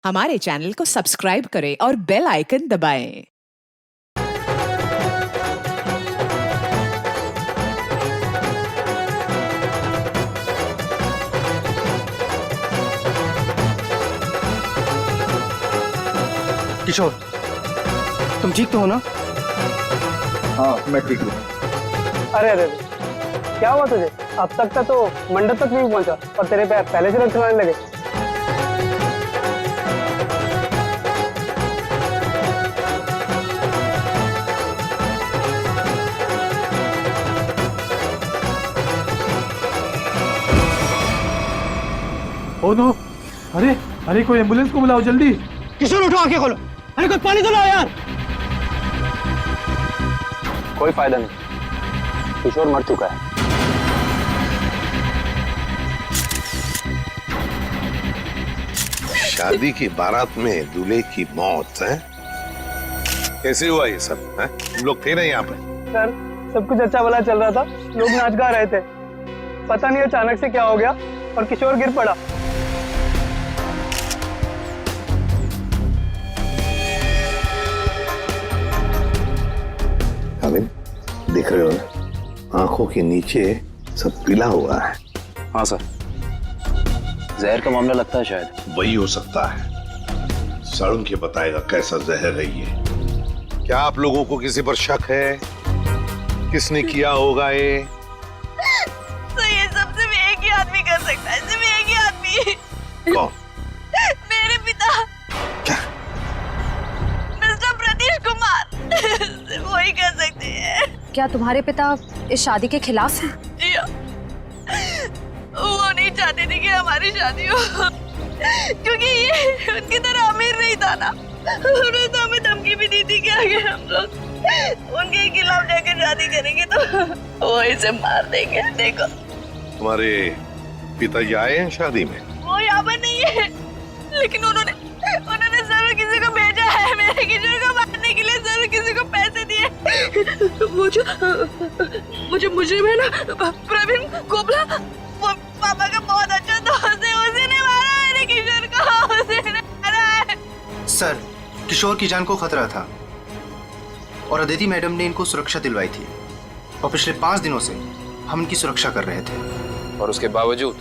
हमारे चैनल को सब्सक्राइब करें और बेल आइकन दबाएं। किशोर, तुम ठीक तो हो ना? हाँ, मैं ठीक हूँ। अरे अरे अरे, क्या हुआ तुझे? अब तक तो मंडप तक नहीं पहुंचा और तेरे पैर पहले से लटकने लगे। Oh no! अरे अरे, कोई एम्बुलेंस को बुलाओ जल्दी। किशोर उठो, आंखें खोलो। अरे कोई पानी तो लाओ यार। कोई फायदा नहीं, किशोर मर चुका है। शादी की बारात में दूल्हे की मौत है? कैसे हुआ ये सब? है? तुम लोग थे ना यहाँ पे? सर, सब कुछ अच्छा भला चल रहा था, लोग नाच गा रहे थे। पता नहीं अचानक से क्या हो गया और किशोर गिर पड़ा। देख रहे हो ना, आंखों के नीचे सब पीला हुआ है। हाँ सर, जहर का मामला लगता है शायद। वही हो सकता है। साड़ू के बताएगा कैसा जहर है ये। क्या आप लोगों को किसी पर शक है? किसने किया होगा ये? तो ये सब सिर्फ एक ही आदमी कर सकता है, सिर्फ एक ही आदमी। कौन? मेरे पिता। क्या? मिस्टर प्रतीश कुमार। सिर्फ वही कर सकते हैं। क्या तुम्हारे पिता इस शादी के खिलाफ हैं? जी हाँ। वो नहीं चाहते थे कि हमारी शादी हो, क्योंकि ये उनकी तरह अमीर नहीं था ना। उन्होंने तो हमें धमकी भी दी थी कि अगर हम लोग उनके खिलाफ जाकर शादी करेंगे तो वो इसे मार देंगे। देखो, तुम्हारे पिताजी आए हैं शादी में? वो यहाँ पर नहीं है, लेकिन उन्होंने जरूर किसी को भेजा है मेरे किशोर को मारने के लिए। जरूर किसी को पैसे दिए। वो जो मुजरिम है ना, प्रवीण कोबला, वो पापा का बहुत अच्छा दोस्त है। उसी ने मारा मेरे किशोर को, उसी ने मारा है। सर, किशोर की जान को खतरा था और अदिति मैडम ने इनको सुरक्षा दिलवाई थी और पिछले 5 दिनों से हम इनकी सुरक्षा कर रहे थे। और उसके बावजूद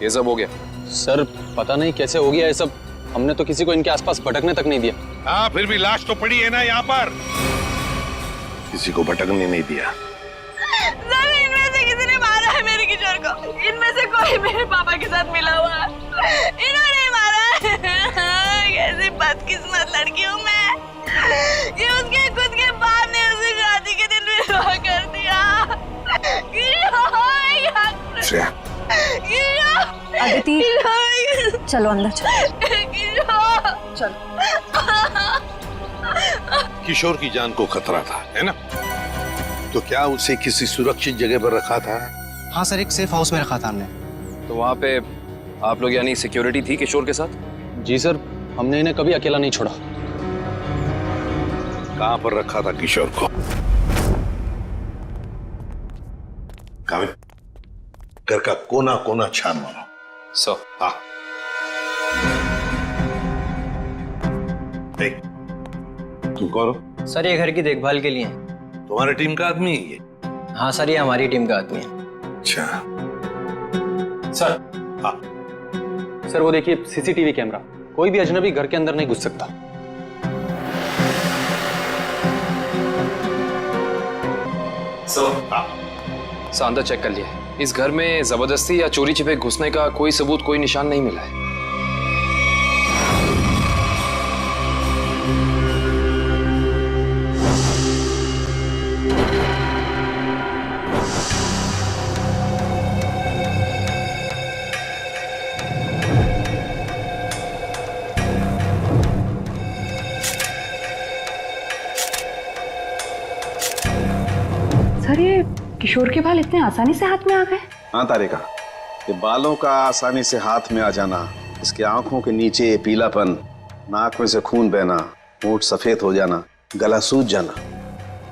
ये सब हो गया। सर, पता नहीं कैसे हो गया ये सब। हमने तो किसी को इनके आसपास भटकने तक नहीं दिया। हाँ, फिर भी लाश तो पड़ी है ना यहाँ पर। किसी को भटकने नहीं दिया। सर, इनमें से किसी ने मारा है मेरे किशोर को। इनमें से कोई मेरे पापा के साथ मिला हुआ है। इन्होंने मारा है। कैसी बदकिस्मत लड़की हूँ मैं। ये उसके खुद के बाप ने उसे शादी के दिन विवाह कर दिया। अदिति, चलो अंदर चलो। किशोर की जान को खतरा था, है ना? तो क्या उसे किसी सुरक्षित जगह पर रखा था? हाँ सर, एक सेफ हाउस में रखा था हमने। तो वहाँ पे आप लोग यानी सिक्योरिटी थी किशोर के साथ? जी सर, हमने इन्हें कभी अकेला नहीं छोड़ा। कहाँ पर रखा था किशोर को? कामिल, घर का कोना कोना छान मारो। सर। हाँ। तुम कौन हो? सर, ये घर की देखभाल के लिए है। तुम्हारी टीम का आदमी है ये? हाँ सर, ये हमारी टीम का आदमी है। अच्छा। सर। हाँ। सर, वो देखिए सीसीटीवी कैमरा। कोई भी अजनबी घर के अंदर नहीं घुस सकता। सर, अंदर चेक कर लिया। इस घर में जबरदस्ती या चोरी छिपे घुसने का कोई सबूत, कोई निशान नहीं मिला है। सर, ये किशोर के बाल इतने आसानी से हाथ में आ गए? हाँ तारिका, ये बालों का आसानी से हाथ में आ जाना, इसके आंखों के नीचे पीलापन, नाक में से खून बहना, होंठ सफेद हो जाना, गला सूज जाना,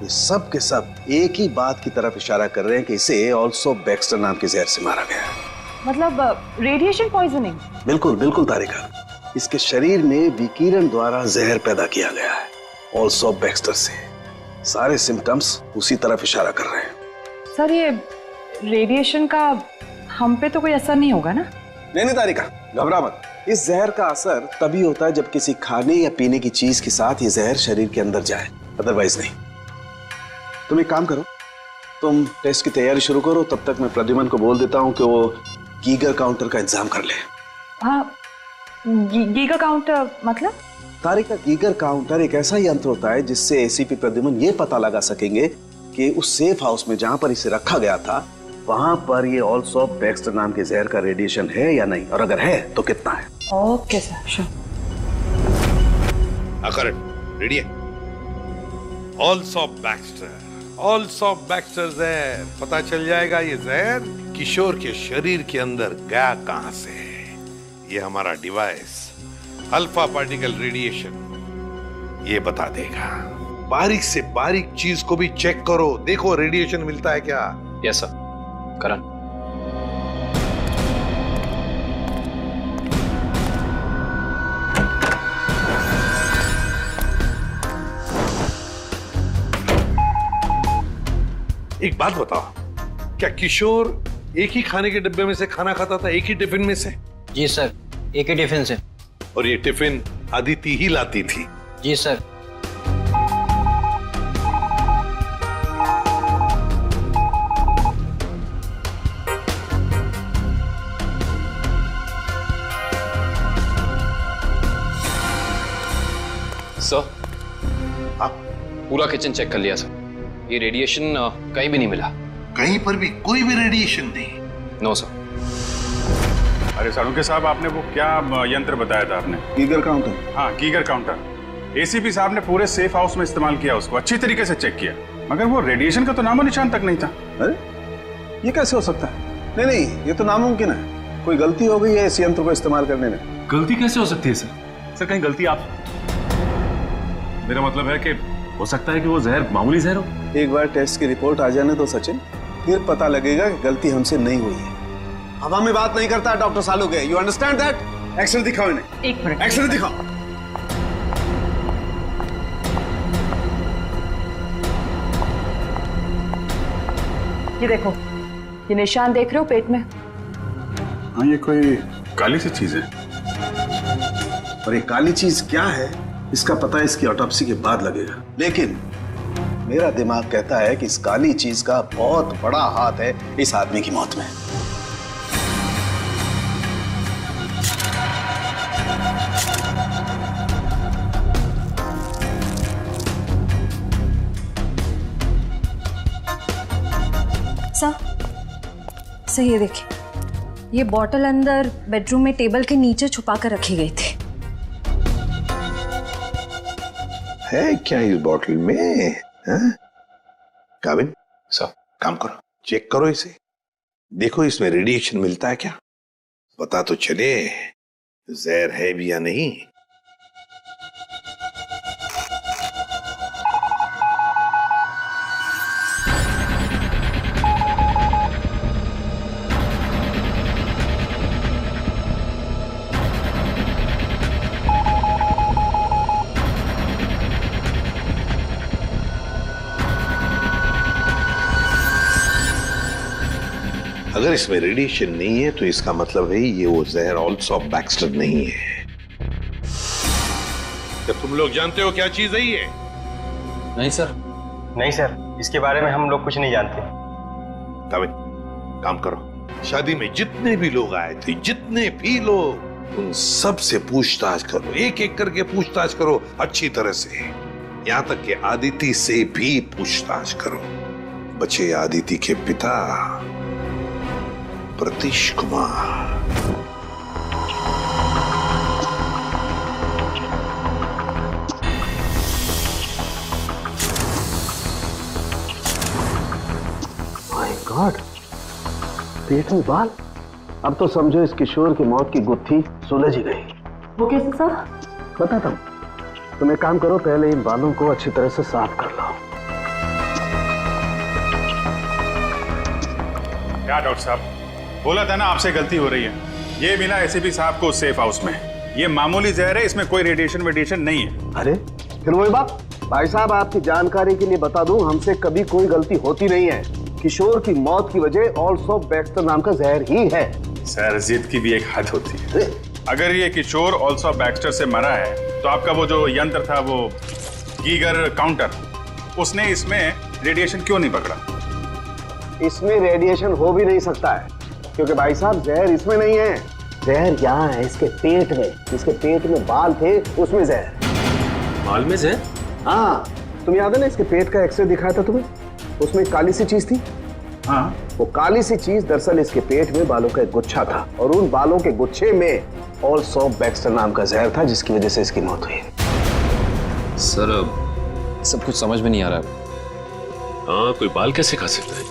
ये सब के सब एक ही बात की तरफ इशारा कर रहे हैं कि इसे ऑल्सो बैक्स्टर नाम के जहर से मारा गया है। मतलब रेडिएशन पॉइजनिंग? बिल्कुल बिल्कुल तारिका, इसके शरीर में विकिरण द्वारा जहर पैदा किया गया है, ऑल्सो बैक्स्टर से। सारे सिम्टम्स उसी तरफ इशारा कर रहे हैं। सर ये रेडिएशन का हम पे तो कोई असर नहीं होगा ना? नहीं तारिका, घबरा मत। इस जहर का असर तभी होता है जब किसी खाने या पीने की चीज के साथ ये जहर शरीर के अंदर जाए, अदरवाइज नहीं। तुम एक काम करो, तुम टेस्ट की तैयारी शुरू करो, तब तक मैं प्रद्युमन को बोल देता हूँ कि वो गीगर काउंटर का इंतजाम कर ले। हाँ, गीगर काउंटर मतलब? तारिका, गीगर काउंटर एक ऐसा यंत्र होता है जिससे एसीपी प्रद्युमन ये पता लगा सकेंगे कि उस सेफ हाउस में जहां पर इसे रखा गया था वहां पर ये ऑल्सो बैक्स्टर नाम के जहर का रेडिएशन है या नहीं, और अगर है तो कितना है। Okay sir, sure. Correct, ready है। ऑल्सो बैक्स्टर जहर, पता चल जाएगा ये जहर किशोर के शरीर के अंदर गया कहां से है। ये हमारा डिवाइस अल्फा पार्टिकल रेडिएशन ये बता देगा। बारीक से बारीक चीज को भी चेक करो, देखो रेडिएशन मिलता है क्या। यस सर, करण। एक बात बताओ, क्या किशोर एक ही खाने के डिब्बे में से खाना खाता था, एक ही टिफिन में से? जी सर, एक ही टिफिन से। और ये टिफिन अदिति ही लाती थी? जी सर। सर, आप पूरा किचन चेक कर लिया सर, ये रेडिएशन कहीं भी नहीं मिला। कहीं पर भी कोई भी रेडिएशन नहीं? No sir. अरे सालुंके साहब, आपने वो क्या यंत्र बताया था आपने? Geiger counter. हाँ, गीगर काउंटर। एसीपी साहब ने पूरे सेफ हाउस में इस्तेमाल किया, उसको अच्छी तरीके से चेक किया, मगर वो रेडिएशन का तो नामो निशान तक नहीं था। अरे ये कैसे हो सकता है? नहीं, ये तो नामुमकिन है। कोई गलती हो गई है इस यंत्र को इस्तेमाल करने में। गलती कैसे हो सकती है सर? सर कहीं गलती आप, मेरा मतलब है कि हो सकता है कि वो जहर मामूली जहर हो। एक बार टेस्ट की रिपोर्ट आ जाने दो सचिन, फिर पता लगेगा कि गलती हमसे नहीं हुई है। हवा में बात नहीं करता doctor Saluke, you understand that? X-ray दिखाओ इन्हें। एक मिनट, एक्सरे दिखाओ। ये देखो, ये निशान देख रहे हो पेट में? हाँ, ये कोई काली सी चीज है। और ये काली चीज क्या है इसका पता इसकी ऑटोप्सी के बाद लगेगा, लेकिन मेरा दिमाग कहता है कि इस काली चीज का बहुत बड़ा हाथ है इस आदमी की मौत में। सर ये देखिए, ये बॉटल अंदर बेडरूम में टेबल के नीचे छुपा कर रखे गए थे। है क्या इस बॉटल में? काबिन सर, काम करो, चेक करो इसे, देखो इसमें रेडिएशन मिलता है क्या, पता तो चले जहर है भी या नहीं। अगर इसमें रेडिएशन नहीं है तो इसका मतलब है ये वो जहर ऑल्सो बैक्स्टर नहीं है। तो तुम लोग जानते हो क्या चीज है ये? नहीं सर। नहीं सर, इसके बारे में हम लोग कुछ नहीं जानते। काबिन, काम करो, शादी में जितने भी लोग आए थे, जितने भी लोग, उन सब से पूछताछ करो, एक एक करके पूछताछ करो अच्छी तरह से, यहां तक कि आदिति से भी पूछताछ करो। बचे आदिति के पिता प्रतीश कुमार। माय गॉड, पेट में बाल। अब तो समझो इस किशोर की मौत की गुत्थी सुलझ ही गई। वो कैसे सर? बताता हूं, तुम एक काम करो, पहले इन बालों को अच्छी तरह से साफ कर लो। क्या डॉक्टर साहब, बोला था ना आपसे गलती हो रही है। ये मिला एसीपी साहब को सेफ हाउस में, ये मामूली जहर है, इसमें कोई रेडिएशन नहीं है। अरे फिर वही बात। भाई साहब, आपकी जानकारी के लिए बता दूं, हमसे कभी कोई गलती होती नहीं है। किशोर की मौत की वजह ऑल्सो बैक्स्टर नाम का जहर ही है। सर, जिद की भी एक हद होती है। अगर ये किशोर ऑल्सो बैक्स्टर से मरा है तो आपका वो जो यंत्र था, वो गीगर काउंटर, उसने इसमें रेडिएशन क्यों नहीं पकड़ा? इसमें रेडिएशन हो भी नहीं सकता है, क्योंकि भाई साहब जहर इसमें नहीं है। जहर यहाँ है इसके पेट में। इसके पेट में बाल थे, उसमें जहर। बाल में जहर? हाँ, तुम याद है ना, इसके पेट का एक्सरे दिखाया था तुम्हें, उसमें एक काली सी चीज थी। हाँ, वो काली सी चीज दरअसल इसके पेट में बालों का एक गुच्छा था, और उन बालों के गुच्छे में ऑल्सो बैक्स्टर नाम का जहर था, जिसकी वजह से इसकी मौत हुई। सर, सब कुछ समझ में नहीं आ रहा है। हाँ, कोई बाल कैसे खा सकता है?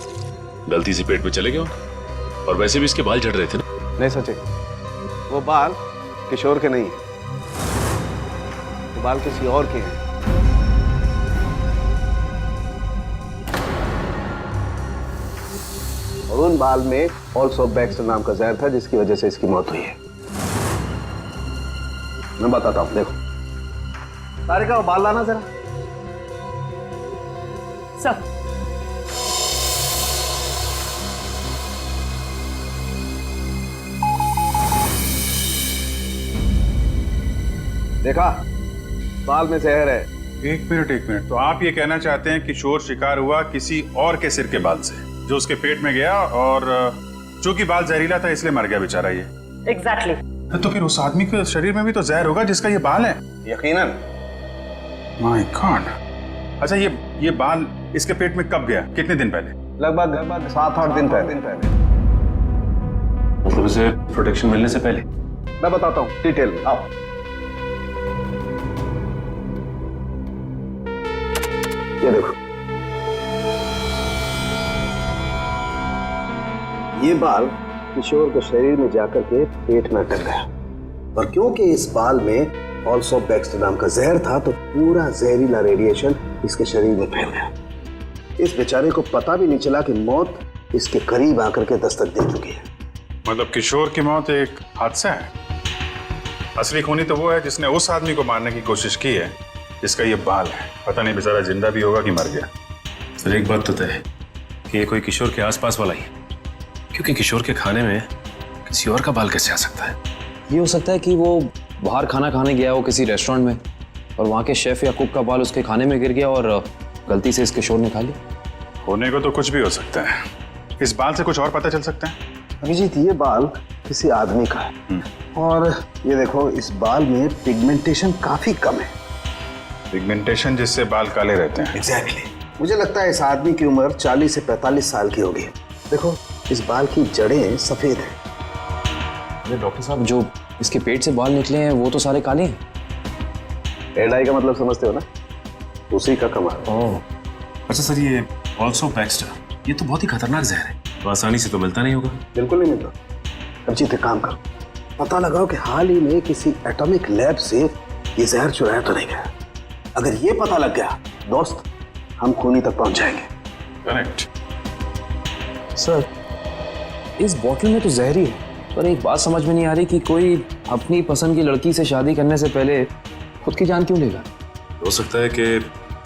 गलती से पेट में चले गए, और वैसे भी इसके बाल झड़ रहे थे ना। नहीं सचे, वो बाल किशोर के नहीं है, वो बाल किसी और के हैं। और उन बाल में ऑल्सो बैक्स्टर नाम का जहर था, जिसकी वजह से इसकी मौत हुई है। मैं बताता हूं, देखो। तारिका, वो बाल लाना जरा। सर, देखा, बाल में जहर है। एक मिनट। तो आप ये कहना चाहते हैं किशोर शिकार हुआ किसी और के सिर के बाल से, जो उसके पेट में गया, और चूंकि बाल जहरीला था इसलिए मर गया बेचारा ये। एग्जैक्टली। तो फिर उस आदमी के शरीर में भी तो जहर होगा जिसका ये बाल है। यकीनन। My God. अच्छा, ये बाल इसके पेट में कब गया? कितने दिन पहले? लगभग 7-8 दिन पहले। मतलब उसे प्रोटेक्शन मिलने से पहले? मैं बताता हूँ डिटेल में, आओ। ये देखो, ये बाल किशोर के शरीर में जाकर के पेट में अटक गया, और क्योंकि इस बाल में ऑल्सो बैक्स्टर नाम का जहर था, तो पूरा जहरीला रेडिएशन इसके शरीर में फैल गया। इस बेचारे को पता भी नहीं चला कि मौत इसके करीब आकर के दस्तक दे चुकी है। मतलब किशोर की मौत एक हादसा है। असली खूनी तो वो है जिसने उस आदमी को मारने की कोशिश की है जिसका ये बाल है। पता नहीं बेचारा जिंदा भी होगा कि मर गया। सर, एक बात तो तय है कि ये कोई किशोर के आसपास वाला ही है, क्योंकि किशोर के खाने में किसी और का बाल कैसे आ सकता है? ये हो सकता है कि वो बाहर खाना खाने गया हो किसी रेस्टोरेंट में, और वहाँ के शेफ या कुक का बाल उसके खाने में गिर गया और गलती से इस किशोर ने खा लिया। होने को तो कुछ भी हो सकता है। इस बाल से कुछ और पता चल सकता है? अभिजीत, ये बाल किसी आदमी का है, और ये देखो, इस बाल में पिगमेंटेशन काफी कम है। पिगमेंटेशन जिससे बाल काले रहते हैं। एग्जैक्टली। मुझे लगता है इस आदमी की उम्र 40 से 45 साल की होगी। देखो, इस बाल की जड़ें सफेद हैं। अरे डॉक्टर साहब, जो इसके पेट से बाल निकले हैं वो तो सारे काले हैं। हेड आई का मतलब समझते हो ना, उसी का कमाल। ओह, अच्छा सर, ये ऑल्सो बैक्स्टर, ये तो बहुत ही खतरनाक जहर है, तो आसानी से तो मिलता नहीं होगा। बिल्कुल नहीं मिलता। अभिजीत, एक काम करो, पता लगाओ कि हाल ही में किसी एटॉमिक लैब से ये जहर चुराया तो नहीं गया। अगर ये पता लग गया दोस्त, हम खूनी तक पहुंच जाएंगे। करेक्ट। सर, इस बोतल में तो जहर ही है, पर एक बात समझ में नहीं आ रही कि कोई अपनी पसंद की लड़की से शादी करने से पहले खुद की जान क्यों लेगा? हो सकता है कि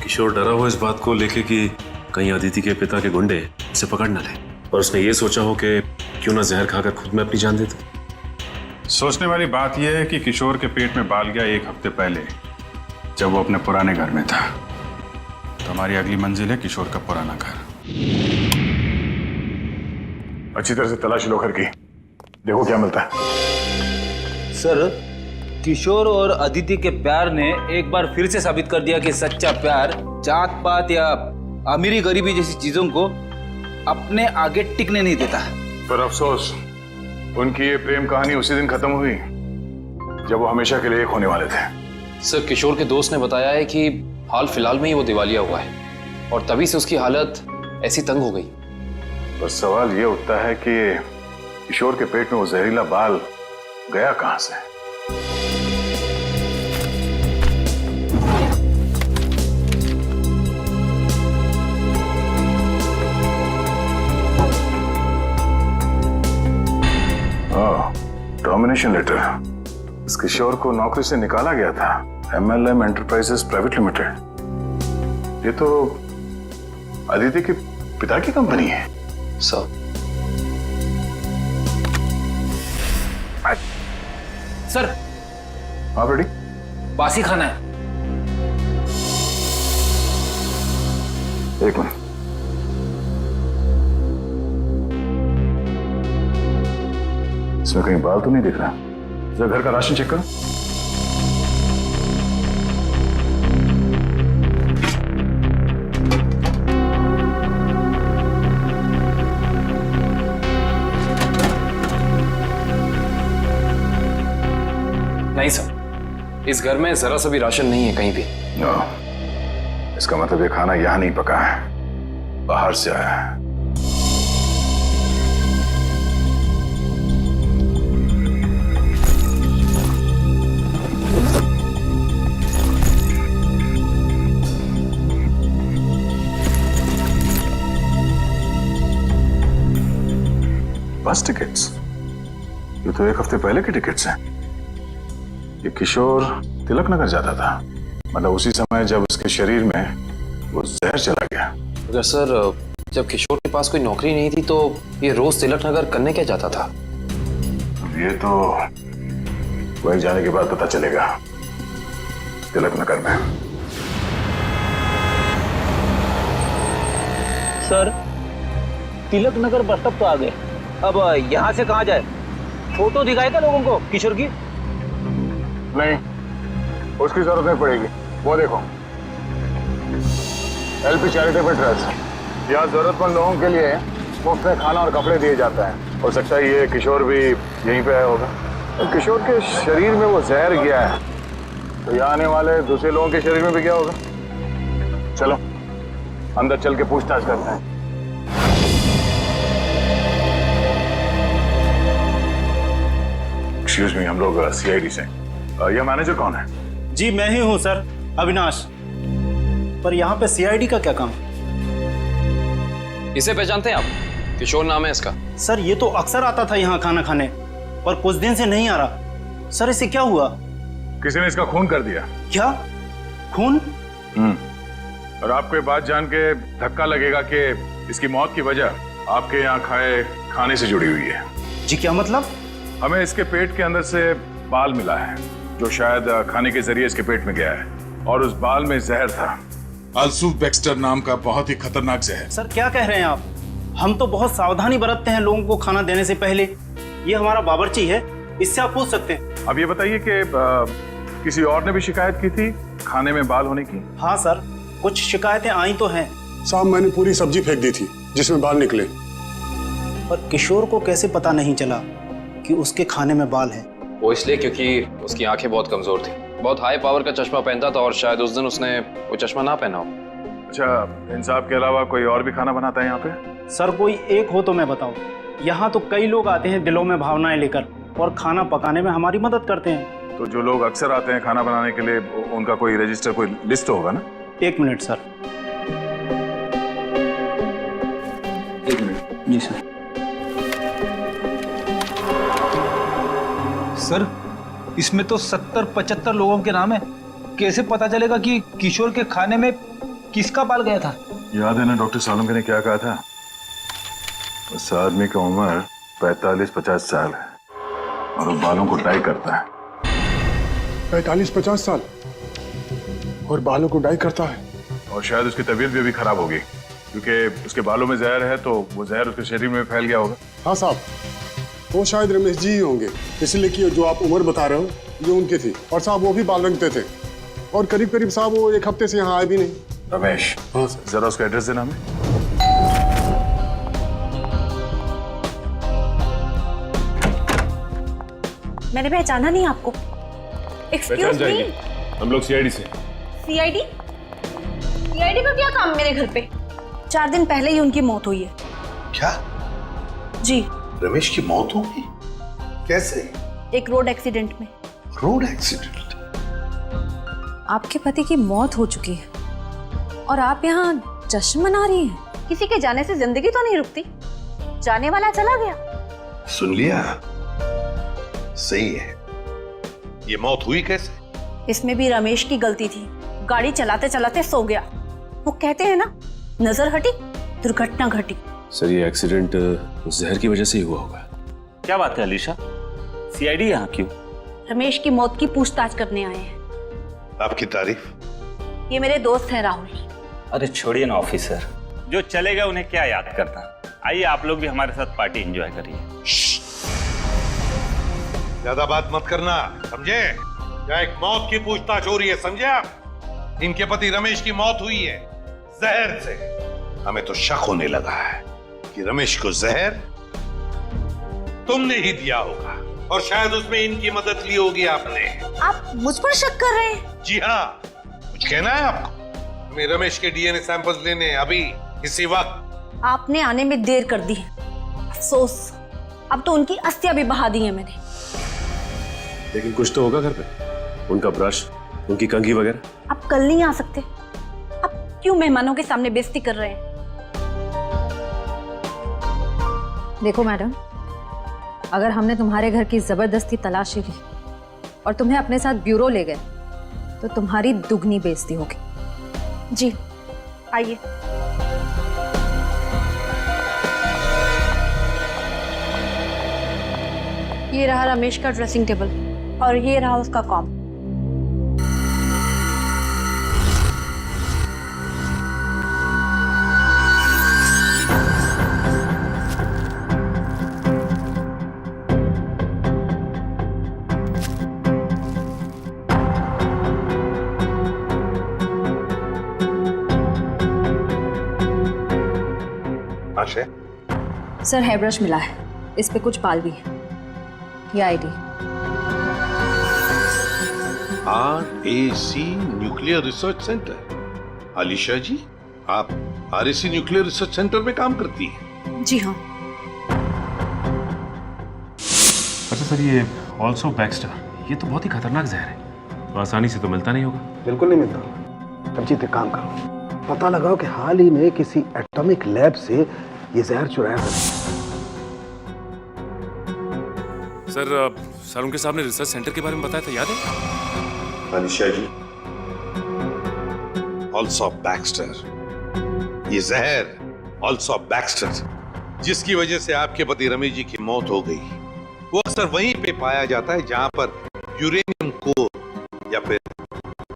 किशोर डरा हो इस बात को लेके कि कहीं अदिति के पिता के गुंडे उसे पकड़ न ले, और उसने ये सोचा हो कि क्यों ना जहर खाकर खुद में अपनी जान दे दे। सोचने वाली बात यह है कि किशोर के पेट में बाल गया 1 हफ्ते पहले, जब वो अपने पुराने घर में था। तो हमारी अगली मंजिल है किशोर का पुराना घर। अच्छी तरह से तलाश लो घर की, देखो क्या मिलता है। सर, किशोर और अदिति के प्यार ने एक बार फिर से साबित कर दिया कि सच्चा प्यार जात पात या अमीरी गरीबी जैसी चीजों को अपने आगे टिकने नहीं देता। पर अफसोस, उनकी ये प्रेम कहानी उसी दिन खत्म हुई जब वो हमेशा के लिए एक होने वाले थे। सर, किशोर के दोस्त ने बताया है कि हाल फिलहाल में ही वो दिवालिया हुआ है, और तभी से उसकी हालत ऐसी तंग हो गई। पर सवाल ये उठता है कि किशोर के पेट में वो जहरीला बाल गया कहां से? Termination letter. इस किशोर को नौकरी से निकाला गया था MLM एंटरप्राइजेस प्राइवेट लिमिटेड। ये तो अदिति के पिता की कंपनी है। सर सर आप रेडी? बासी खाना है। एक मिनट। इसमें कहीं बाल तो नहीं दिख रहा? जरा घर का राशन चेक करो। नहीं सर, इस घर में जरा सा भी राशन नहीं है कहीं भी। नो, इसका मतलब ये खाना यहां नहीं पका है, बाहर से आया है। बस टिकट्स? ये तो एक हफ्ते पहले के टिकट्स हैं। ये किशोर तिलक नगर जाता था, मतलब उसी समय जब उसके शरीर में वो जहर चला गया। अगर सर जब किशोर के पास कोई नौकरी नहीं थी तो ये रोज तिलक नगर करने क्या जाता था? ये तो वही जाने के बाद पता चलेगा। तिलक नगर में। Sir Tilak Nagar bus stop तो आ गए, अब यहाँ से कहाँ जाए? फोटो दिखाएगा लोगों को किशोर की? नहीं, उसकी जरूरत नहीं पड़ेगी। वो देखो, LP चैरिटेबल ट्रस्ट, यहाँ जरूरतमंद लोगों के लिए मुफ्त में खाना और कपड़े दिए जाते हैं। हो सकता है ये किशोर भी यहीं पे आया होगा। तो किशोर के शरीर में वो जहर गया है, तो यहाँ आने वाले दूसरे लोगों के शरीर में भी क्या होगा? चलो अंदर चल के पूछताछ करते हैं। एक्सक्यूज मी, हम लोग CID से। यह मैनेजर कौन है? जी मैं ही हूँ सर, अविनाश। पर यहाँ पे CID का क्या काम? इसे पहचानते हैं आप? किशोर नाम है इसका। सर ये तो अक्सर आता था यहाँ खाना खाने, पर कुछ दिन से नहीं आ रहा। सर इसे क्या हुआ? किसी ने इसका खून कर दिया। क्या? खून? और आपको ये बात जान के धक्का लगेगा कि इसकी मौत की वजह आपके यहाँ खाए खाने से जुड़ी हुई है। जी क्या मतलब? हमें इसके पेट के अंदर से बाल मिला है, जो शायद खाने के जरिए इसके पेट में गया है, और उस बाल में जहर था। अल्सूफ बैक्स्टर नाम का बहुत ही खतरनाक जहर। सर क्या कह रहे हैं आप? हम तो बहुत सावधानी बरतते हैं लोगों को खाना देने से पहले। ये हमारा बावर्ची है, इससे आप पूछ सकते हैं। अब ये बताइए कि किसी और ने भी शिकायत की थी खाने में बाल होने की? हाँ सर, कुछ शिकायतें आई तो हैं। साहब मैंने पूरी सब्जी फेंक दी थी जिसमें बाल निकले। पर किशोर को कैसे पता नहीं चला कि उसके खाने में बाल है? वो इसलिए क्योंकि उसकी आंखें बहुत कमजोर थी, बहुत हाई पावर का चश्मा पहनता था और शायद उस दिन उसने वो चश्मा ना पहना हो। अच्छा, इन साहब के अलावा कोई और भी खाना बनाता है यहाँ पे? सर कोई एक हो तो मैं बताऊं। यहाँ तो कई लोग आते हैं दिलों में भावनाएं लेकर और खाना पकाने में हमारी मदद करते हैं। तो जो लोग अक्सर आते हैं खाना बनाने के लिए, उनका कोई रजिस्टर, कोई लिस्ट होगा ना? एक मिनट सर। एक मिनट। जी सर। सर इसमें तो 70-75 लोगों के नाम है। कैसे पता चलेगा कि किशोर के खाने में किसका बाल गया था? याद है ना डॉक्टर सालुंके ने क्या कहा था? उस आदमी की उम्र 45-50 साल है और वो बालों को डाई करता है। 45-50 साल और बालों को डाई करता है? और शायद उसकी तबीयत भी अभी खराब होगी, क्योंकि उसके बालों में जहर है, तो वो जहर उसके शरीर में फैल गया होगा। हाँ साहब, वो शायद रमेश जी ही होंगे, इसलिए कि जो आप उम्र बता रहे हो ये उनकी थी। और साहब वो भी बाल रंगते थे और करीब करीब साहब वो एक हफ्ते से यहाँ आए भी नहीं। रमेश? हाँ सर। जरा उसका एड्रेस देना हमें। मैंने पहचाना नहीं आपको। Excuse me. हम लोग CID से। CID? CID का क्या काम मेरे घर पे? 4 दिन पहले ही उनकी मौत हुई है। क्या? जी। रमेश की मौत हो गई? कैसे? एक रोड एक्सीडेंट में। Road accident? आपके पति की मौत हो चुकी है और आप यहाँ जश्न मना रही हैं। किसी के जाने से जिंदगी तो नहीं रुकती, जाने वाला चला गया। सुन लिया? सही है, ये मौत हुई कैसे? इसमें भी रमेश की गलती थी। गाड़ी चलाते चलाते सो गया। वो कहते हैं ना, नजर हटी दुर्घटना घटी। सर ये एक्सीडेंट जहर की वजह से ही हुआ होगा। क्या बात है अलीशा, सीआईडी यहाँ क्यों? रमेश की मौत की पूछताछ करने आए हैं। आपकी तारीफ। ये मेरे दोस्त हैं राहुल। अरे छोड़िए ना ऑफिसर, जो चले गए उन्हें क्या याद करना। आइए आप लोग भी हमारे साथ पार्टी एंजॉय करिए। ज्यादा बात मत करना, समझे? क्या एक मौत की पूछताछ हो रही है, समझे आप? इनके पति रमेश की मौत हुई है जहर से। हमें तो शक होने लगा है कि रमेश को जहर तुमने ही दिया होगा और शायद उसमें इनकी मदद ली होगी आपने। आप मुझ पर शक कर रहे हैं? जी हाँ, कुछ कहना है आपको? हमें रमेश के डीएनए सैंपल्स लेने अभी इसी वक्त। आपने आने में देर कर दी। अफसोस, अब तो उनकी अस्थियां भी बहा दी है मैंने। लेकिन कुछ तो होगा घर पे, उनका ब्रश, उनकी कंघी वगैरह। आप कल नहीं आ सकते? आप क्यों मेहमानों के सामने बेइज्जती कर रहे हैं? देखो मैडम, अगर हमने तुम्हारे घर की जबरदस्ती तलाशी ली और तुम्हें अपने साथ ब्यूरो ले गए तो तुम्हारी दुगनी बेइज्जती होगी। जी आइए। ये रहा रमेश का ड्रेसिंग टेबल और ये रहा उसका कॉम। आशय, सर हेयर ब्रश मिला है, इस पे कुछ बाल भी है। ये ID. RAC nuclear research centre. Alisha ji, आप RAC न्यूक्लियर रिसर्च सेंटर में काम करती हैं? जी हाँ। अच्छा सर, ये ऑल्सो बैक्स्टर, ये तो बहुत ही खतरनाक जहर है, तो आसानी से तो मिलता नहीं होगा। बिल्कुल नहीं मिलता। अभिजीत एक काम करो, पता लगाओ कि हाल ही में किसी एटॉमिक लैब से ये जहर चुराया था। सर उनके सामने रिसर्च सेंटर के बारे में बताया था, याद है? अलीशा जी, ऑल्सो बैक्स्टर, ये जहर ऑल्सो बैक्स्टर जिसकी वजह से आपके पति रमेश जी की मौत हो गई, वो अक्सर वहीं पे पाया जाता है जहां पर यूरेनियम कोर या फिर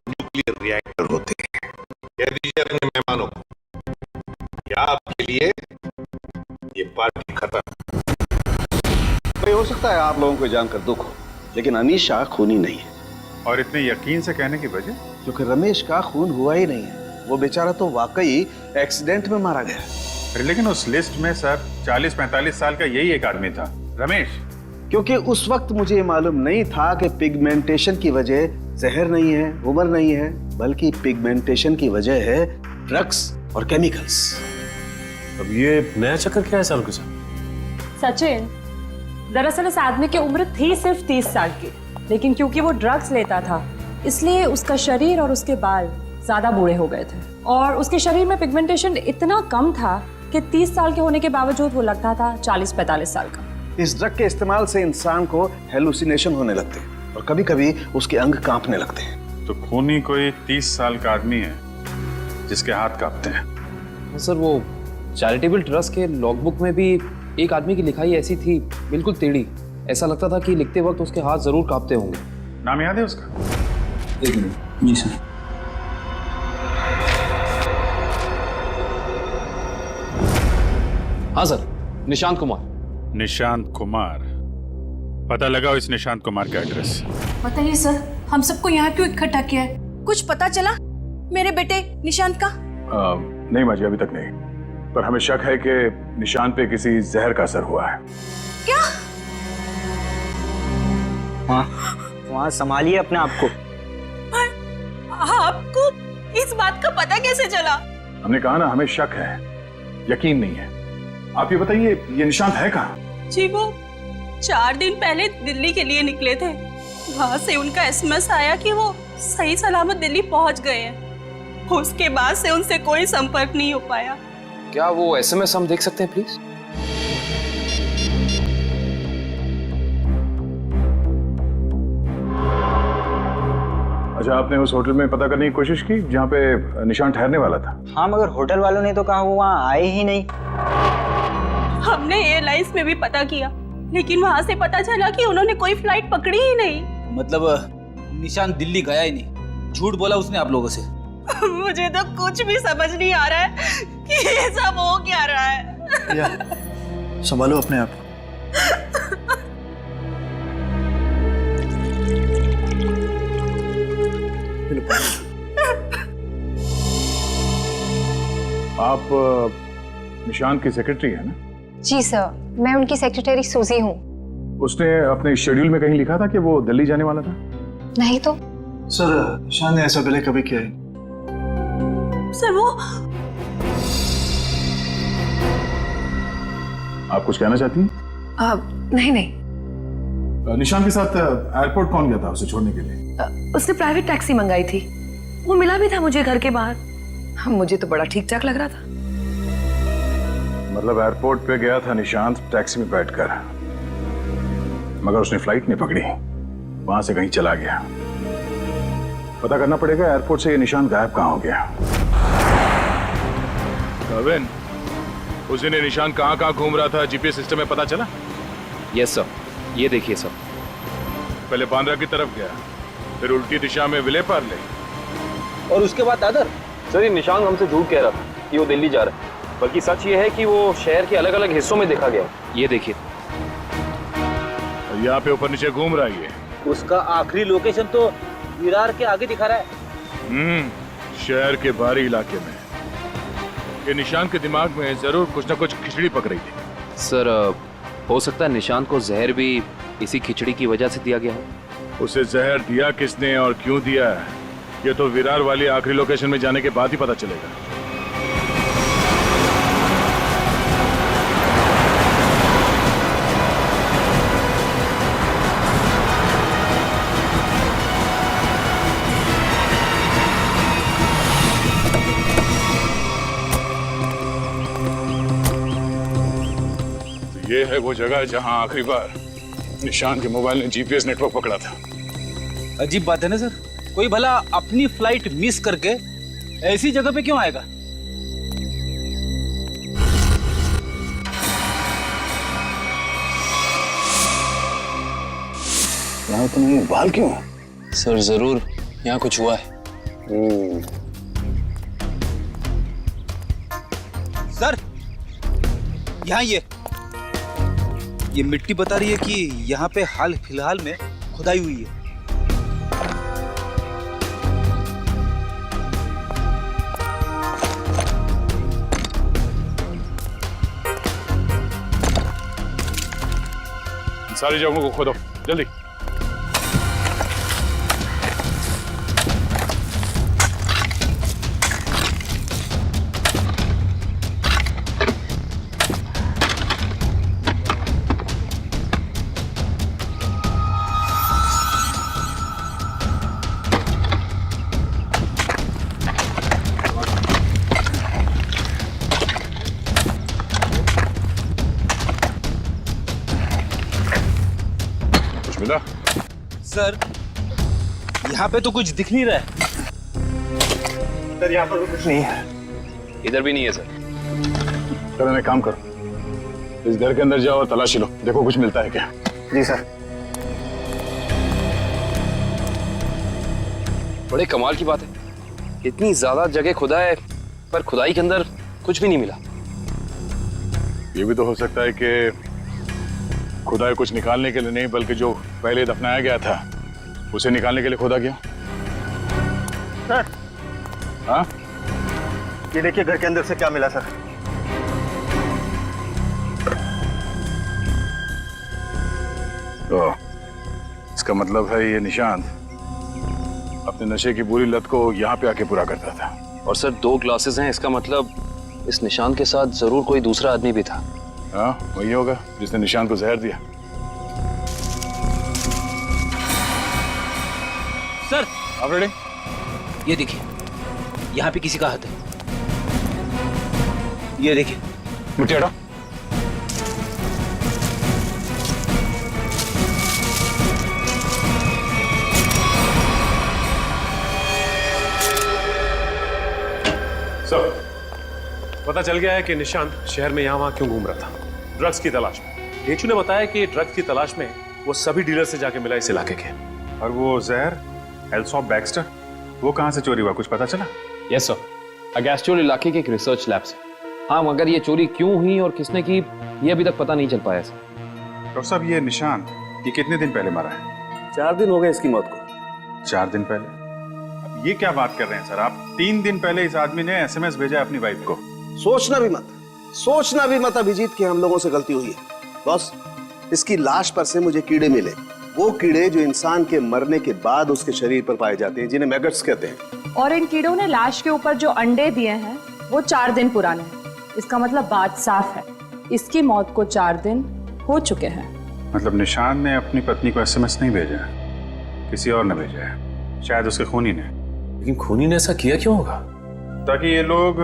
न्यूक्लियर रिएक्टर होते हैं। कह दीजिए अपने मेहमानों को कि आपके लिए ये पार्टी खत्म। भाई हो सकता है आप लोगों को जानकर दुख हो, लेकिन अनीशा खूनी नहीं है। और इतने यकीन से कहने की वजह? क्योंकि रमेश का खून हुआ ही नहीं है। वो बेचारा तो वाकई एक्सीडेंट में मारा गया। लेकिन उस लिस्ट में सर 40-45 साल का यही एक आदमी था, रमेश। क्योंकि उस वक्त मुझे मालूम नहीं था कि पिगमेंटेशन की वजह जहर नहीं है, उम्र नहीं है, बल्कि पिगमेंटेशन की वजह है ड्रग्स और केमिकल्स। अब ये नया चक्कर क्या है साल के साथ? सचिन, दरअसल उस आदमी की उम्र थी सिर्फ 30 साल की, लेकिन क्योंकि वो ड्रग्स लेता था इसलिए उसका शरीर और उसके बाल ज्यादा बूढ़े हो गए थे और उसके शरीर में पिगमेंटेशन इतना कम था कि 30 साल के होने के बावजूद वो लगता था 40-45 साल का। इस ड्रग के इस्तेमाल से इंसान को हेलुसिनेशन होने लगते हैं और कभी-कभी उसके अंग कांपने लगते हैं। तो खूनी कोई 30 साल का आदमी है जिसके हाथ कांपते हैं। सर वो चैरिटेबल ट्रस्ट के लॉगबुक में भी एक आदमी की लिखाई ऐसी थी, बिल्कुल टेढ़ी। ऐसा लगता था कि लिखते वक्त उसके हाथ जरूर कांपते होंगे। नाम याद है उसका? एक मिनट। जी सर। हाँ सर, निशांत कुमार। निशांत कुमार, पता लगाओ इस निशांत कुमार का एड्रेस। बताइए सर, हम सबको यहाँ क्यों इकट्ठा किया है? कुछ पता चला मेरे बेटे निशांत का? नहीं माजी, अभी तक नहीं, पर हमें शक है कि निशांत पे किसी जहर का असर हुआ है। क्या? वहाँ संभालिए अपने आप को। आपको इस बात का पता कैसे चला? हमने कहा ना, हमें शक है, यकीन नहीं है। आप ये बताइए, ये निशांत है कहाँ? जी वो 4 दिन पहले दिल्ली के लिए निकले थे। वहाँ से उनका एसएमएस आया कि वो सही सलामत दिल्ली पहुँच गए हैं। उसके बाद से उनसे कोई संपर्क नहीं हो पाया। क्या वो एसएमएस हम देख सकते हैं प्लीज? अच्छा, आपने उस होटल में पता करने की कोशिश की जहाँ पे निशान ठहरने वाला था? हाँ, मगर होटल वालों ने तो कहा वो वहाँ आए ही नहीं। हमने एयरलाइंस में भी पता किया, लेकिन वहाँ से पता चला कि उन्होंने कोई फ्लाइट पकड़ी ही नहीं। मतलब निशान दिल्ली गया ही नहीं, झूठ बोला उसने आप लोगों से। मुझे तो कुछ भी समझ नहीं आ रहा है कि ये सब हो क्या रहा है। या, संभालो अपने आप। आप निशान की सेक्रेटरी है ना? जी सर, मैं उनकी सेक्रेटरी सूजी हूँ। उसने अपने शेड्यूल में कहीं लिखा था कि वो दिल्ली जाने वाला था? नहीं तो। सर, निशान ने ऐसा पहले कभी किया है? सर वो आप कुछ कहना चाहती हैं? नहीं नहीं। निशान के साथ एयरपोर्ट कौन गया था उसे छोड़ने के लिए? उसने प्राइवेट टैक्सी मंगाई थी, वो मिला भी था मुझे घर के बाहर। मुझे तो बड़ा ठीक ठाक लग रहा था। मतलब एयरपोर्ट पे गया था निशांत टैक्सी में बैठकर, मगर उसने फ्लाइट नहीं पकड़ी, वहां से कहीं चला गया। पता करना पड़ेगा एयरपोर्ट से ये निशांत गायब कहाँ हो गया। कविन, उस दिन निशान कहाँ घूम रहा था जीपीएस सिस्टम में पता चला? यस सर, ये देखिए सर। पहले बांद्रा की तरफ गया, फिर उल्टी दिशा में विले पार्ले, और उसके बाद दादर। सर, ये निशान हमसे झूठ कह रहा था कि वो दिल्ली जा रहा है, बल्कि सच ये है कि वो शहर के अलग अलग हिस्सों में देखा गया। ये देखिए, यहाँ पे ऊपर नीचे घूम रहा है ये। उसका आखिरी लोकेशन तो विरार के आगे दिखा रहा है। शहर के बाहरी इलाके में। ये निशान के दिमाग में जरूर कुछ ना कुछ खिचड़ी पक रही थी। सर, हो सकता है निशान को जहर भी इसी खिचड़ी की वजह से दिया गया है। उसे जहर दिया किसने और क्यों दिया है, ये तो विरार वाली आखिरी लोकेशन में जाने के बाद ही पता चलेगा। ये है वो जगह जहां आखिरी बार निशान के मोबाइल ने जीपीएस नेटवर्क पकड़ा था। अजीब बात है ना सर, कोई भला अपनी फ्लाइट मिस करके ऐसी जगह पे क्यों आएगा? यहाँ तो नहीं, बाल क्यों? सर, जरूर यहाँ कुछ हुआ है। सर, यहाँ ये मिट्टी बता रही है कि यहाँ पे हाल फिलहाल में खुदाई हुई है। सारी जगहों को खोदो जल्दी। सर, यहाँ पे तो कुछ दिख नहीं रहा है। सर, यहाँ पर कुछ नहीं है। इधर भी नहीं है सर। चलो, एक काम करो, इस घर के अंदर जाओ और तलाशी लो, देखो कुछ मिलता है क्या। जी सर। बड़े कमाल की बात है, इतनी ज्यादा जगह खुदा है पर खुदाई के अंदर कुछ भी नहीं मिला। ये भी तो हो सकता है कि खुदाई कुछ निकालने के लिए नहीं, बल्कि जो पहले दफनाया गया था उसे निकालने के लिए खोदा गया। सर, हाँ, ये देखिए घर के अंदर से क्या मिला सर। तो इसका मतलब है ये निशांत अपने नशे की बुरी लत को यहाँ पे आके पूरा करता था। और सर, 2 ग्लासेस हैं, इसका मतलब इस निशान के साथ जरूर कोई दूसरा आदमी भी था। हाँ, वही होगा जिसने निशान को जहर दिया। सर, आप रेडी? ये देखिए, यहाँ पे किसी का हाथ है। ये देखिए, मिट्टी हटाओ। सर, पता चल गया है कि निशांत शहर में यहाँ वहाँ क्यों घूम रहा था, ड्रग्स की तलाश में। डेचू ने बताया कि ड्रग्स की तलाश में वो सभी डीलर से जाके मिला इस इलाके के। और वो जहर एल्सॉप बैक्स्टर, वो कहाँ से चोरी हुआ, कुछ पता चला? यस सर, अगेस्टोल इलाके के एक रिसर्च लैब से। हाँ, मगर ये चोरी क्यों हुई और किसने की ये अभी तक पता नहीं चल पाया सर। डॉक्टर साहब, ये निशांत ये कितने दिन पहले मरा है? 4 दिन हो गए इसकी मौत को। 4 दिन पहले? अब ये क्या बात कर रहे हैं सर आप? 3 दिन पहले इस आदमी ने SMS भेजा अपनी वाइफ को। सोचना भी मत अभिजीत कि हम लोगों से गलती हुई है। बस इसकी लाश पर से मुझे कीड़े मिले, वो कीड़े जो इंसान के मरने के बाद उसके शरीर पर पाए जाते हैं, जिन्हें मैगट्स कहते हैं। और इन कीड़ों ने लाश के ऊपर जो अंडे दिए हैं वो 4 दिन पुराने हैं। इसका मतलब बात साफ है, इसकी मौत को 4 दिन हो चुके हैं। मतलब निशांत ने अपनी पत्नी को SMS नहीं भेजा, किसी और ने भेजा है, शायद उसके खूनी ने। लेकिन खूनी ने ऐसा किया क्यों होगा? ताकि ये लोग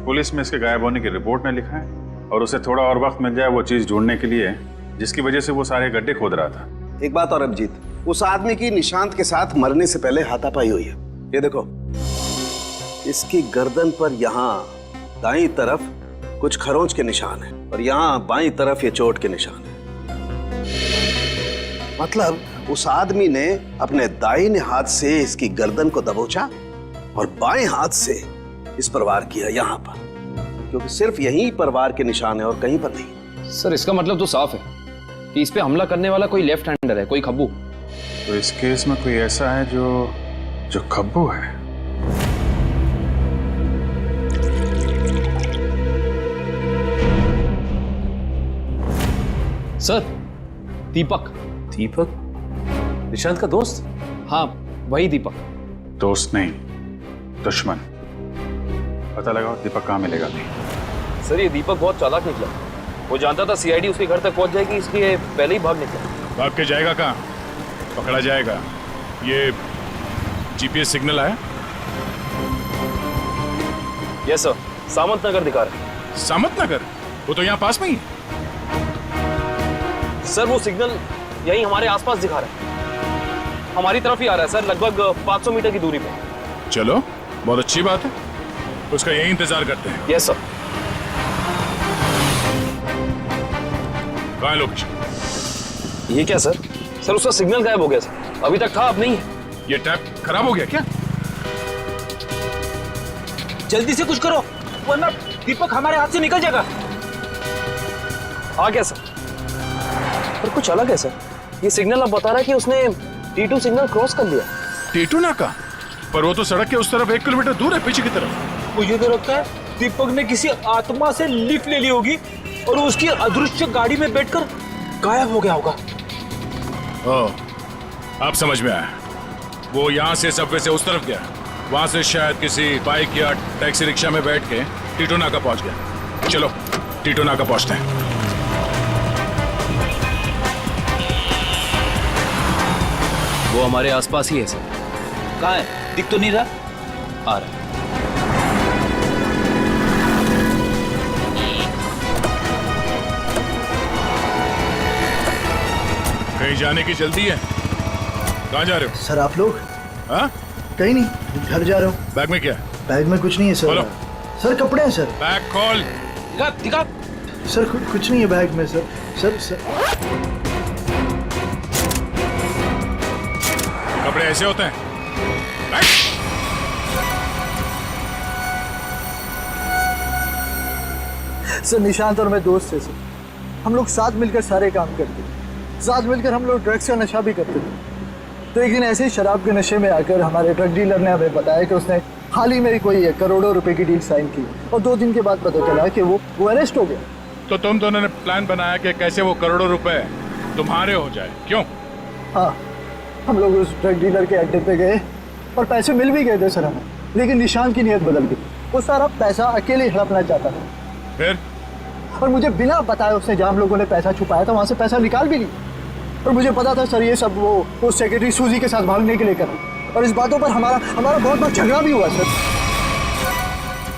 पुलिस में इसके गायब होने की रिपोर्ट में लिखाएं और उसे थोड़ा और वक्त मिल जाए वो चीज ढूंढने के लिए जिसकी वजह से वो सारे गड्ढे खोद रहा था। एक बात और अभिजीत, उस आदमी की निशांत के साथ मरने से पहले हाथापाई हुई है। ये देखो, इसकी गर्दन पर यहाँ दाईं तरफ कुछ खरोंच के निशान है और यहाँ बाईं तरफ ये चोट के निशान है। मतलब उस आदमी ने अपने दाहिने हाथ से इसकी गर्दन को दबोचा और बाएं हाथ से इस पर वार किया यहाँ पर, क्योंकि सिर्फ यहीं पर वार के निशान है और कहीं पर नहीं। सर, इसका मतलब तो साफ है कि इस पे हमला करने वाला कोई लेफ्ट हैंडर है, कोई खब्बू। तो इस केस में कोई ऐसा है जो खब्बू है। सर, दीपक निशांत का दोस्त? हाँ, वही दीपक। दोस्त नहीं, दुश्मन। पता लगाओ दीपक कहाँ मिलेगा। नहीं सर, ये दीपक बहुत चालाक निकला। वो जानता था CID उसके घर तक पहुंच जाएगी, इसलिए पहले ही भाग निकला। भाग के जाएगा कहाँ? पकड़ा जाएगा। ये GPS सिग्नल आया? यस सर, सामंत नगर दिखा रहा है। सामंत नगर? वो तो यहाँ पास में ही है। सर, वो सिग्नल यही हमारे आसपास दिखा रहा है, हमारी तरफ ही आ रहा है सर, लगभग 500 मीटर की दूरी पे। चलो, बहुत अच्छी बात है, उसका यही इंतजार करते हैं। Yes sir. कहाँ है लोकेशन? ये क्या सर? सर, उसका सिग्नल गायब हो गया सर, अभी तक था, अब नहीं है। ये टैप खराब हो गया क्या? जल्दी से कुछ करो वरना दीपक हमारे हाथ से निकल जाएगा। आ गया सर, पर कुछ अलग है सर। ये सिग्नल अब बता रहा है कि उसने T2 सिग्नल क्रॉस कर लिया। T2 नाका? पर वो तो सड़क के उस तरफ 1 किलोमीटर दूर है, पीछे की तरफ। मुझे तो लगता है दीपक ने किसी आत्मा से लिफ्ट ले ली होगी और उसकी अदृश्य गाड़ी में बैठकर गायब हो गया होगा। ओह, अब समझ में आया। वो यहाँ से सबवे से उस तरफ गया, वहां से शायद किसी बाइक या टैक्सी रिक्शा में बैठ के T2 नाका पहुंच गया। चलो T2 नाका पहुंचते हैं। वो हमारे आसपास ही है सर। कहाँ है? दिख तो नहीं रहा। आ रहा है। कहीं जाने की जल्दी है? कहाँ जा रहे हो? सर, आप लोग? हाँ? कहीं नहीं, घर जा रहा हूँ। बैग में क्या? बैग में कुछ नहीं है सर। खोलो। सर, कपड़े हैं सर। बैग खोल। दिखा। सर, कुछ नहीं है बैग में सर। सर कपड़े ऐसे होते हैं? सर, निशांत और मैं दोस्त थे सर। हम लोग साथ मिलकर सारे काम करते थे, साथ मिलकर हम लोग ड्रग्स का नशा भी करते थे। तो एक दिन ऐसे ही शराब के नशे में आकर हमारे ड्रग डीलर ने हमें बताया कि उसने हाल ही में कोई करोड़ों रुपए की डील साइन की और 2 दिन के बाद पता चला कि वो अरेस्ट हो गया। तो तुम दोनों ने प्लान बनाया कि कैसे वो करोड़ों रुपए तुम्हारे हो जाए, क्यों? हाँ, हम लोग उस ड्रग डीलर के अड्डे पे गए और पैसे मिल भी गए थे सर हमें, लेकिन निशांत की नीयत बदल गई। वो सारा पैसा अकेले हड़पना चाहता था। फिर? और मुझे बिना बताए उसने जहाँ हम लोगों ने पैसा छुपाया था वहाँ से पैसा निकाल भी लिया। और मुझे पता था सर ये सब वो सेक्रेटरी सूजी के साथ भागने के लिए कर, और इस बातों पर हमारा बहुत बार झगड़ा भी हुआ सर।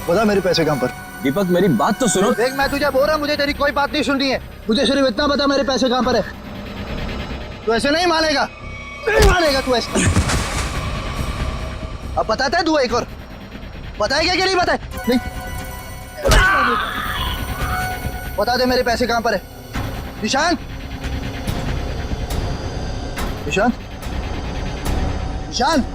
बता मेरे पैसे कहाँ पर? दीपक, मेरी बात तो सुनो। देख, मैं तुझे बोल रहा हूँ, मुझे तेरी कोई बात नहीं सुननी है। मुझे सिर्फ इतना बता मेरे पैसे कहाँ पर है। तू ऐसे नहीं मानेगा, नहीं मानेगा तू ऐसे। अब बताता है तू एक और, बताएगा कि नहीं बताए? नहीं, बता दे मेरे पैसे कहां पर है। निशांत, निशांत, निशांत।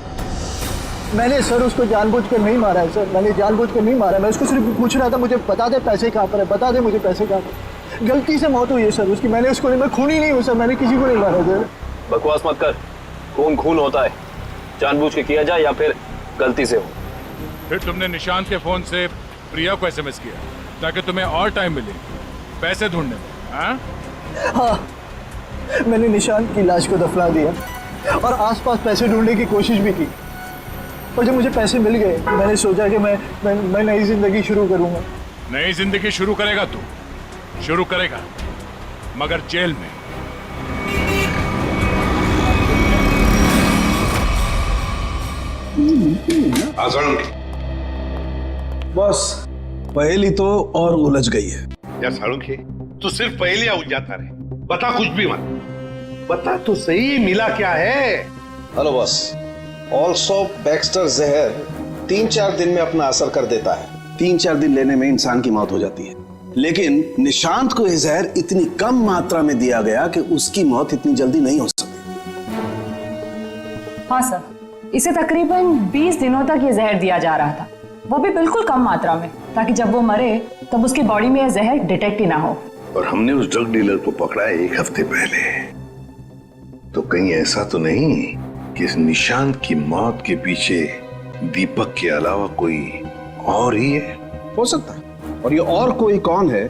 मैंने सर उसको जानबूझकर नहीं मारा है सर, मैंने जानबूझकर नहीं मारा। मैं उसको सिर्फ पूछ रहा था मुझे बता दे पैसे कहाँ पर है, बता दे मुझे पैसे कहाँ पर। गलती से मौत हुई है सर उसकी, मैंने उसको नहीं, मैं खूनी नहीं हूँ सर, मैंने किसी को नहीं मारा सर। बकवास मत कर, खून खून होता है, जानबूझ के किया जाए या फिर गलती से हो। फिर तुमने निशांत के फोन से प्रिया को एसएमएस किया ताकि तुम्हें और टाइम मिले पैसे ढूंढने में? हाँ, मैंने निशांत की लाश को दफना दिया और आसपास पैसे ढूंढने की कोशिश भी की, और जब मुझे पैसे मिल गए मैंने सोचा कि मैं नई जिंदगी शुरू करूंगा। नई जिंदगी शुरू करेगा तू, शुरू करेगा मगर जेल में। बस पहेली तो और उलझ गई है। यार साळुंखे, तू सिर्फ पहेलियां उलझाता रहे, बता कुछ भी मत, बता तो सही मिला क्या है। हेलो बॉस, ऑल्सो बैक्स्टर जहर 3-4 दिन में अपना असर कर देता है। 3-4 दिन लेने में इंसान की मौत हो जाती है, लेकिन निशांत को यह जहर इतनी कम मात्रा में दिया गया कि उसकी मौत इतनी जल्दी नहीं हो सकती। हाँ सर, इसे तकरीबन 20 दिनों तक ये जहर दिया जा रहा था, वो भी बिल्कुल कम मात्रा में, ताकि जब वो मरे तब उसकी बॉडी में यह जहर डिटेक्ट ही ना हो। और हमने उस ड्रग डीलर को पकड़ा है 1 हफ्ते पहले, तो कहीं ऐसा तो नहीं कि इस निशांत की मौत के पीछे दीपक के अलावा कोई और ही है? हो सकता है, और ये और कोई कौन है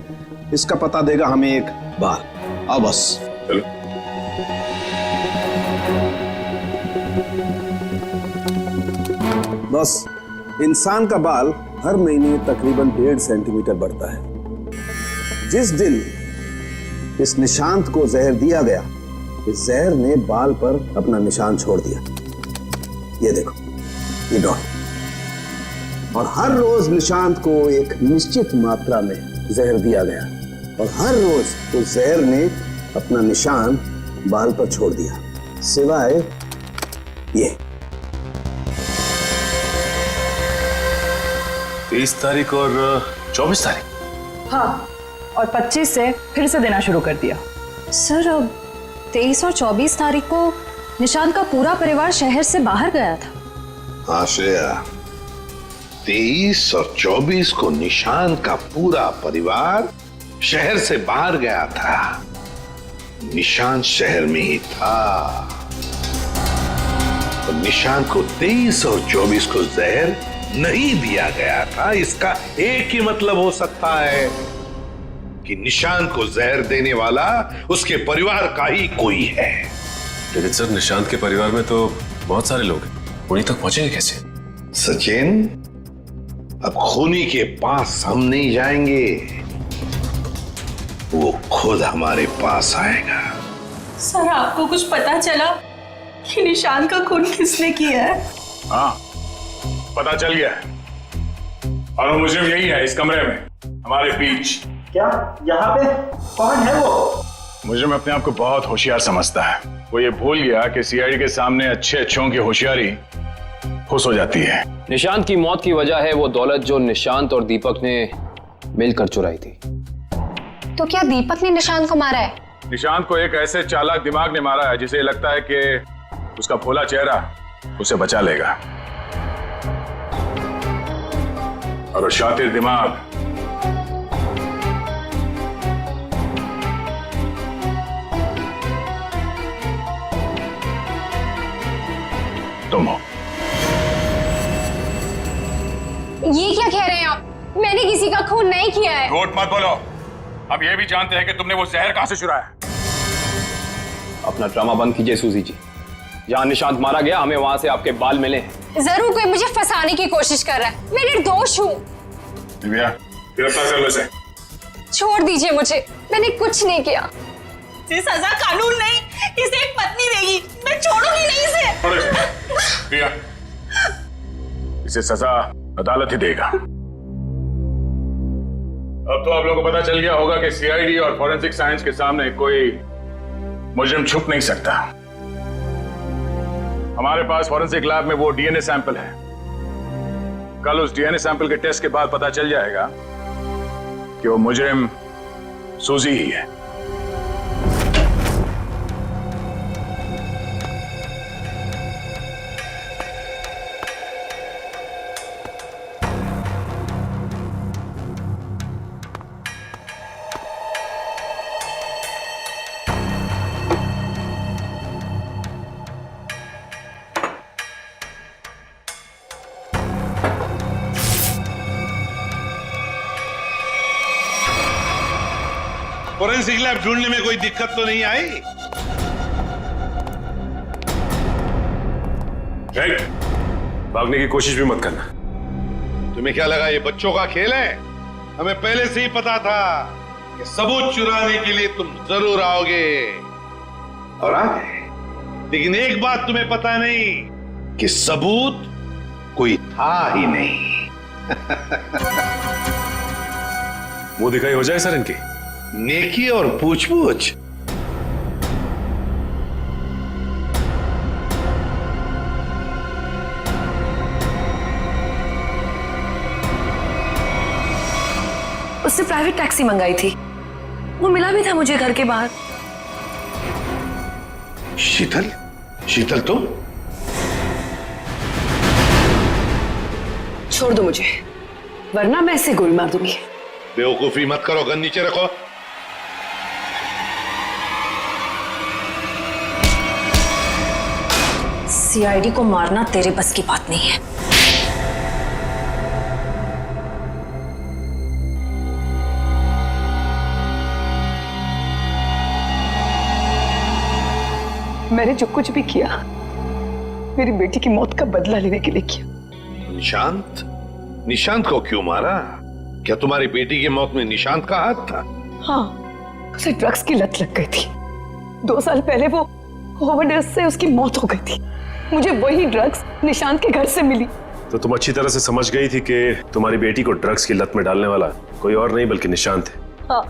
इसका पता देगा हमें एक बार। आओ बस चलो। बस इंसान का बाल हर महीने तकरीबन 1.5 सेंटीमीटर बढ़ता है। जिस दिन इस निशांत को जहर दिया गया, इस जहर ने बाल पर अपना निशान छोड़ दिया। ये देखो, ये डॉट। और हर रोज निशांत को एक निश्चित मात्रा में जहर दिया गया, और हर रोज उस जहर ने अपना निशान बाल पर छोड़ दिया, सिवाय ये 23 तारीख और 24 तारीख। हाँ, और 25 से फिर से देना शुरू कर दिया। सर, अब 23 और 24 तारीख को निशांत का पूरा परिवार शहर से बाहर गया था। हाँ श्रेया, 23 और 24 को निशांत का पूरा परिवार शहर से बाहर गया था। निशांत शहर में ही था, और निशांत को 23 और 24 को जहर नहीं दिया गया था। इसका एक ही मतलब हो सकता है कि निशांत को जहर देने वाला उसके परिवार का ही कोई है। लेकिन सर, निशांत के परिवार में तो बहुत सारे लोग हैं, उन्हीं तक पहुंचेंगे कैसे? सचिन, अब खूनी के पास हम नहीं जाएंगे, वो खुद हमारे पास आएगा। सर, आपको कुछ पता चला कि निशांत का खून किसने किया है? हाँ, पता चल गया है, और मुझे यही है इस कमरे में हमारे बीच। क्या यहाँ पे कौन है वो? मुझे में अपने आप को बहुत होशियार समझता है। वो ये भूल गया कि सीआईडी के सामने अच्छे अच्छों की होशियारी खुश हो जाती है। निशांत की मौत की वजह है वो दौलत जो निशांत और दीपक ने मिलकर चुराई थी। तो क्या दीपक ने निशांत को मारा है? निशांत को एक ऐसे चालाक दिमाग ने मारा है जिसे लगता है कि उसका भोला चेहरा उसे बचा लेगा, और शातिर दिमाग तुम हो। ये क्या कह रहे हैं आप? मैंने किसी का खून नहीं किया है। झूठ मत बोलो, अब ये भी जानते हैं कि तुमने वो जहर कहां से चुराया। अपना ड्रामा बंद कीजिए सूजी जी। जहां निशांत मारा गया, हमें वहां से आपके बाल मिले हैं। जरूर कोई मुझे फंसाने की कोशिश कर रहा है। मैं निर्दोष हूँ। दिव्या, गिरफ्तार कर लो इसे। छोड़ दीजिए मुझे, मैंने कुछ नहीं किया। इसे सजा कानून नहीं, इसे एक पत्नी देगी। मैं छोड़ूंगी नहीं इसे। दिव्या, इसे सजा अदालत ही देगा। अब तो आप लोगों को पता चल गया होगा कि सीआईडी और फॉरेंसिक साइंस के सामने कोई मुजरिम छुप नहीं सकता। हमारे पास फॉरेंसिक लैब में वो डीएनए सैंपल है कल उस डीएनए सैंपल के टेस्ट के बाद पता चल जाएगा कि वो मुजरिम सूजी ही है। फोरेंसिक लैब ढूंढने में कोई दिक्कत तो नहीं आई? भागने की कोशिश भी मत करना। तुम्हें क्या लगा ये बच्चों का खेल है? हमें पहले से ही पता था कि सबूत चुराने के लिए तुम जरूर आओगे और आ गए। लेकिन एक बात तुम्हें पता नहीं कि सबूत कोई था ही नहीं। मुंह दिखाई हो जाए सर इनकी। नेकी और पूछ-पूछ। उससे प्राइवेट टैक्सी मंगाई थी, वो मिला भी था मुझे घर के बाहर। शीतल? शीतल तुम? छोड़ दो मुझे, वरना मैं इसे गोली मार दूंगी। बेवकूफी मत करो, गन नीचे रखो। सीआईडी को मारना तेरे बस की बात नहीं है। मैंने जो कुछ भी किया मेरी बेटी की मौत का बदला लेने के लिए किया। निशांत? निशांत को क्यों मारा? क्या तुम्हारी बेटी की मौत में निशांत का हाथ था? हाँ, उसे ड्रग्स की लत लग गई थी। 2 साल पहले वो ओवरडोज से उसकी मौत हो गई थी। मुझे वही ड्रग्स निशांत के घर से मिली। तो तुम अच्छी तरह से समझ गई थी कि तुम्हारी बेटी को ड्रग्स की लत में डालने वाला कोई और नहीं बल्कि निशांत है। हाँ,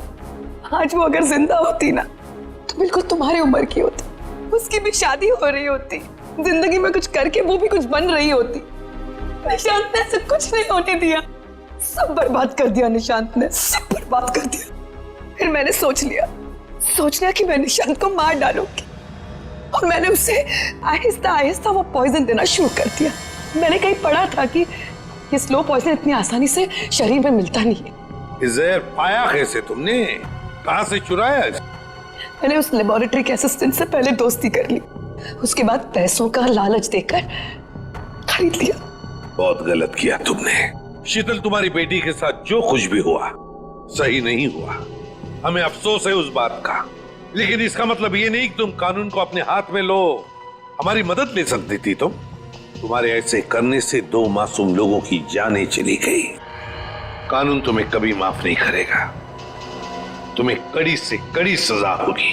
आज वो अगर जिंदा होती ना तो बिल्कुल तुम्हारी उम्र की होती, उसकी भी शादी हो रही होती, जिंदगी में कुछ करके वो भी कुछ बन रही होती। निशांत ने ऐसा कुछ नहीं होने दिया, सब बर्बाद कर दिया निशांत ने, सब बर्बाद कर दिया। फिर मैंने सोच लिया कि मैं निशांत को मार डालूंगी और मैंने उसे आहिस्ता आहिस्ता वो पॉइजन देना शुरू कर दिया। मैंने कहीं पढ़ा था कि ये स्लो पॉइजन इतनी आसानी से शरीर में मिलता नहीं है। जहर पाया कैसे तुमने? कहां से चुराया? मैंने उस लेबोरेटरी के असिस्टेंट से पहले दोस्ती कर ली, उसके बाद पैसों का लालच देकर खरीद लिया। बहुत गलत किया तुमने। शीतल, तुम्हारी बेटी के साथ जो कुछ भी हुआ सही नहीं हुआ। हमें अफसोस है उस बात का, लेकिन इसका मतलब ये नहीं कि तुम कानून को अपने हाथ में लो। हमारी मदद ले सकती थी तुम। तुम्हारे ऐसे करने से 2 मासूम लोगों की जानें चली गई। कानून तुम्हें कभी माफ नहीं करेगा। तुम्हें कड़ी से कड़ी सजा होगी,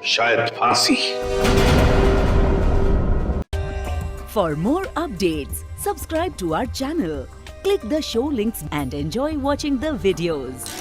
शायद फांसी। For more updates, subscribe to our channel, click the show links and enjoy watching the videos.